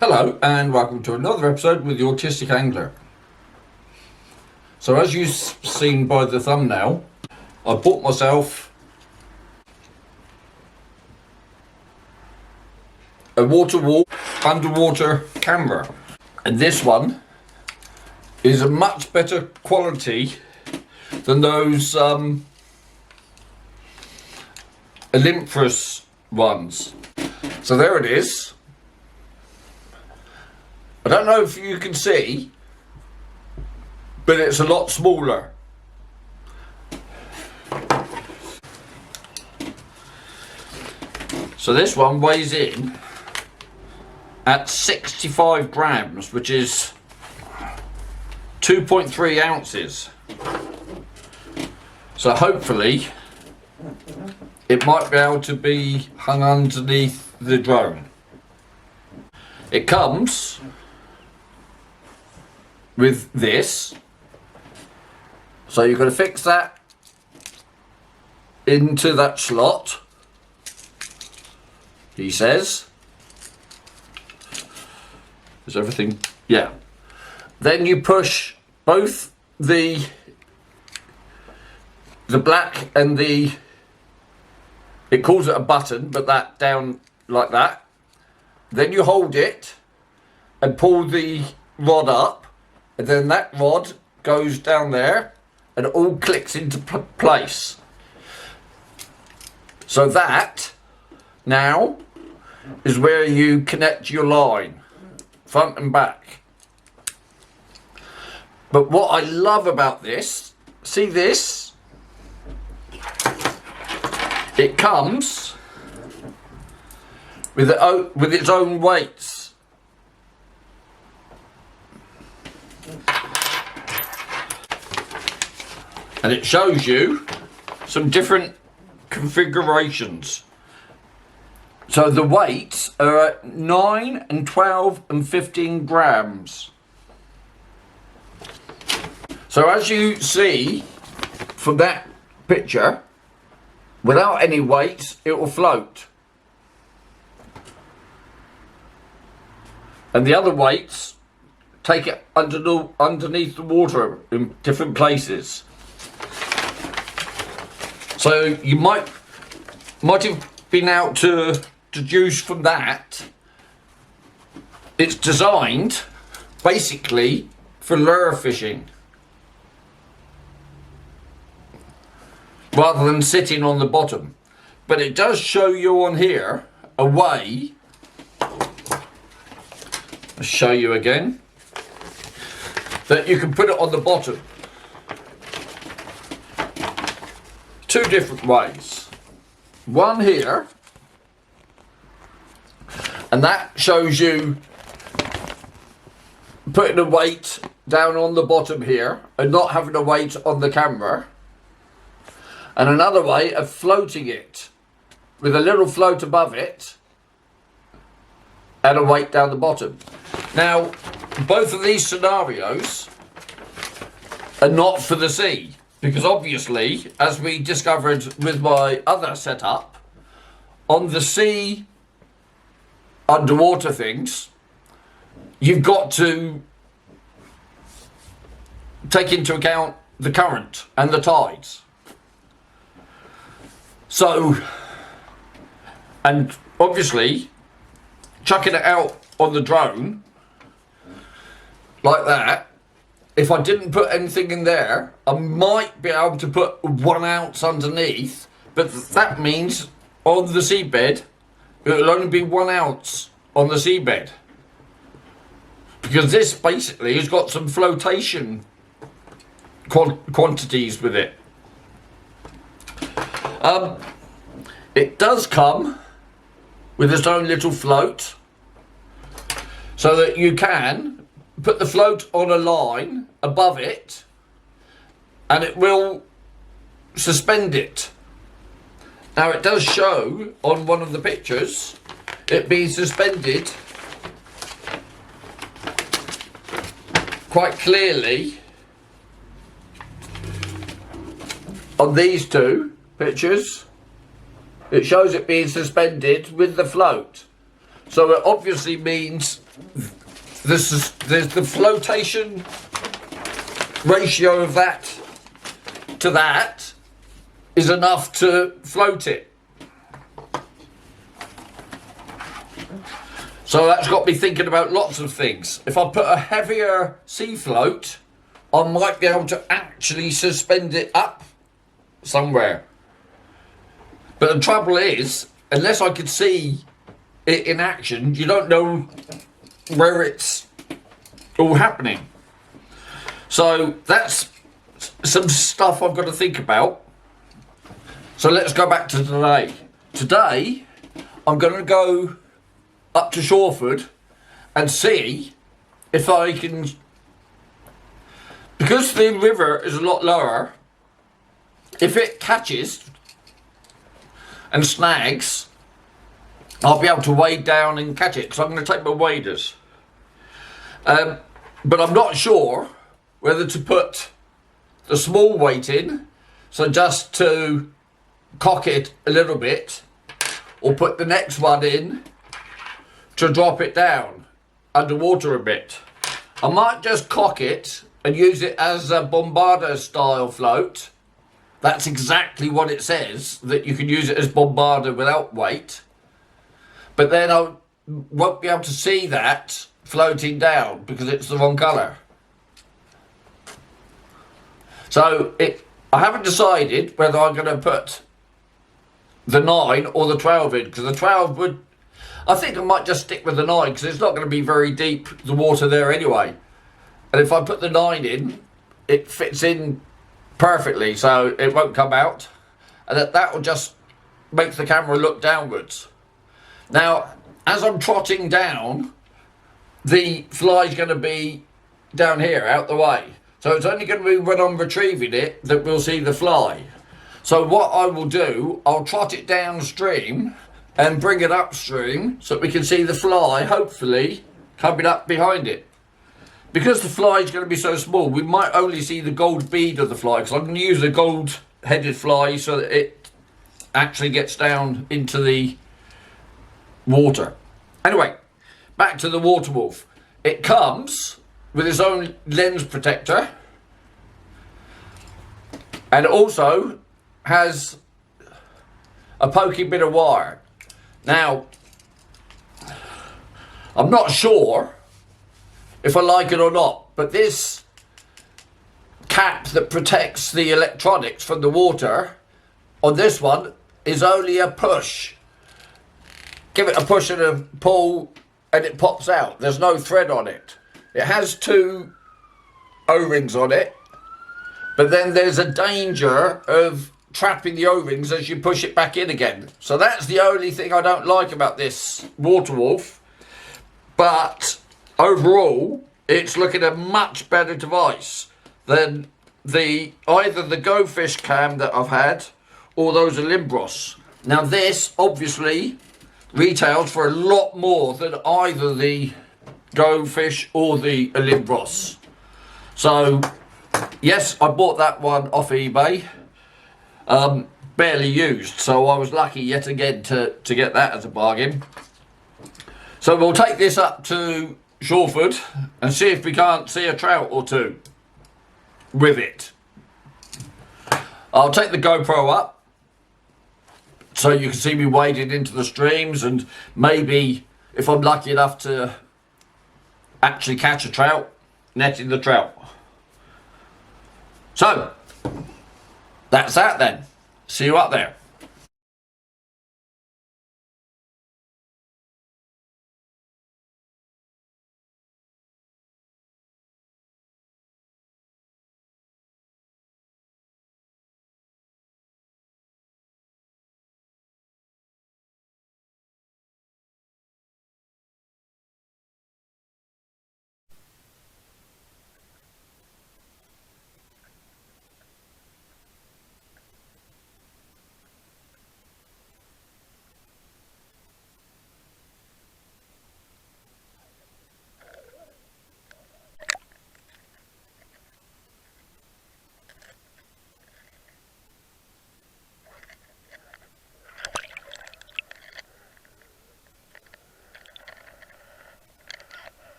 Hello and welcome to another episode with the Autistic Angler. So as you've seen by the thumbnail, I bought myself a Waterwolf underwater camera, and this one is a much better quality than those Olympus ones. So there it is. I don't know if you can see, but it's a lot smaller. So this one weighs in at 65 grams, which is 2.3 ounces. So hopefully it might be able to be hung underneath the drone. It comes with this, so you're going to fix that into that slot, he says. Is everything? Yeah. Then you push both the black and the, it calls it a button, but that down like that. Then you hold it and pull the rod up, and then that rod goes down there and it all clicks into place. So that now is where you connect your line, front and back. But what I love about this, see this? It comes with its own weights. And it shows you some different configurations. So the weights are at 9 and 12 and 15 grams. So as you see from that picture, without any weights, it will float. And the other weights take it underneath the water in different places. So you might have been able to deduce from that, it's designed basically for lure fishing, rather than sitting on the bottom. But it does show you on here a way, I'll show you again, that you can put it on the bottom. Two different ways. One here, and that shows you putting a weight down on the bottom here and not having a weight on the camera. And another way of floating it with a little float above it and a weight down the bottom. Now, both of these scenarios are not for the sea, because obviously, as we discovered with my other setup, on the sea underwater things, you've got to take into account the current and the tides. So, and obviously, chucking it out on the drone like that, if I didn't put anything in there, I might be able to put 1 ounce underneath, but that means on the seabed, it'll only be 1 ounce on the seabed. Because this basically has got some flotation quantities with it. It does come with its own little float, so that you can put the float on a line above it and it will suspend it. Now it does show on one of the pictures it being suspended quite clearly on these two pictures. It shows it being suspended with the float. So it obviously means there's the flotation ratio of that to that is enough to float it. So that's got me thinking about lots of things. If I put a heavier sea float, I might be able to actually suspend it up somewhere. But the trouble is, unless I could see it in action, you don't know where it's all happening. So that's some stuff I've got to think about. So let's go back to today. Today, I'm going to go up to Shawford and see if I can, because the river is a lot lower, if it catches and snags, I'll be able to wade down and catch it. So I'm going to take my waders. But I'm not sure whether to put the small weight in, so just to cock it a little bit, or put the next one in to drop it down underwater a bit. I might just cock it and use it as a bombarder style float. That's exactly what it says, that you can use it as bombarder without weight. But then I won't be able to see that floating down because it's the wrong colour. So I haven't decided whether I'm going to put the 9 or the 12 in, because the 12 would, I think I might just stick with the 9 because it's not going to be very deep, the water there anyway. And if I put the 9 in, it fits in perfectly, so it won't come out. And that will just make the camera look downwards. Now, as I'm trotting down, the fly's going to be down here, out the way. So it's only going to be when I'm retrieving it that we'll see the fly. So what I will do, I'll trot it downstream and bring it upstream so that we can see the fly, hopefully, coming up behind it. Because the fly is going to be so small, we might only see the gold bead of the fly, because I'm going to use a gold-headed fly so that it actually gets down into the water. Anyway, back to the Waterwolf. It comes with its own lens protector, and also has a pokey bit of wire. Now, I'm not sure if I like it or not, but this cap that protects the electronics from the water on this one is only a push. Give it a push and a pull and it pops out. There's no thread on it. It has 2 O-rings on it, but then there's a danger of trapping the O-rings as you push it back in again. So that's the only thing I don't like about this Waterwolf. But overall, it's looking a much better device than either the Go Fish cam that I've had or those Olimbros. Now this obviously retails for a lot more than either the Go Fish or the Olimbros. So yes, I bought that one off eBay, barely used, so I was lucky yet again to get that as a bargain. So we'll take this up to Shawford and see if we can't see a trout or 2 with it. I'll take the GoPro up so you can see me wading into the streams, and maybe if I'm lucky enough to actually catch a trout, netting the trout. So that's that then. See you up there.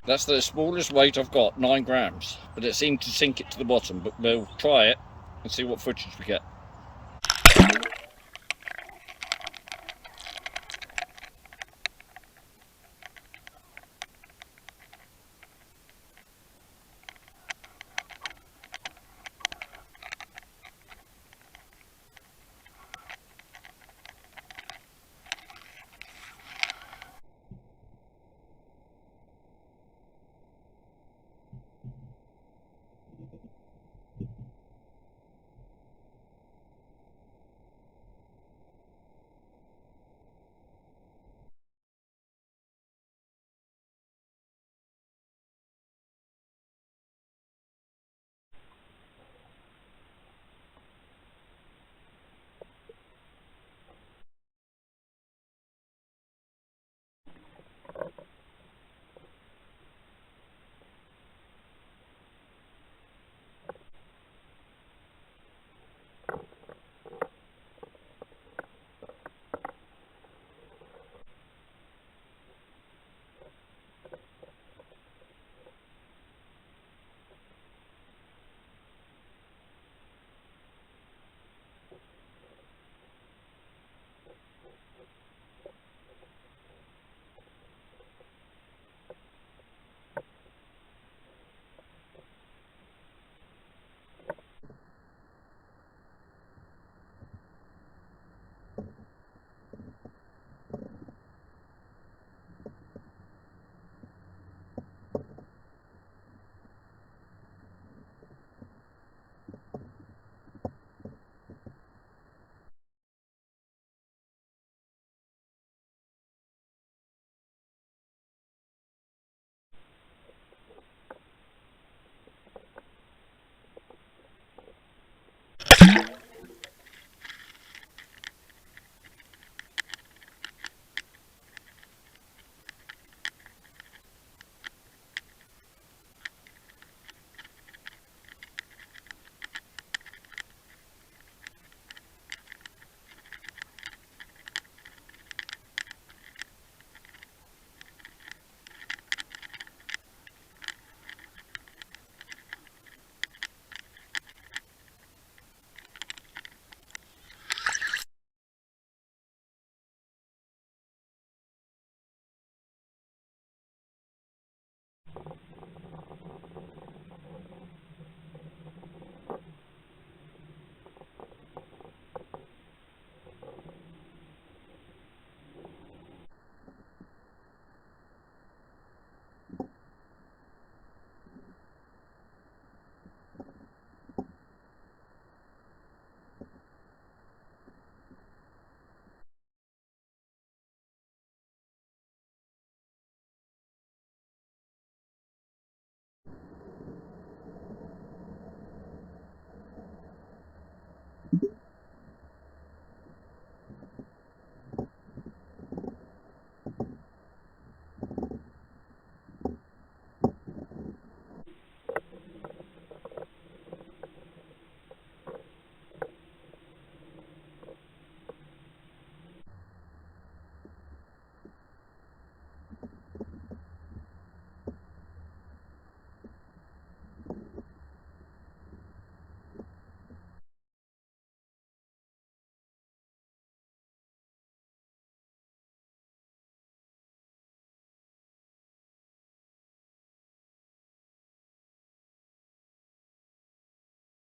That's the smallest weight I've got, 9 grams, but it seemed to sink it to the bottom, but we'll try it and see what footage we get.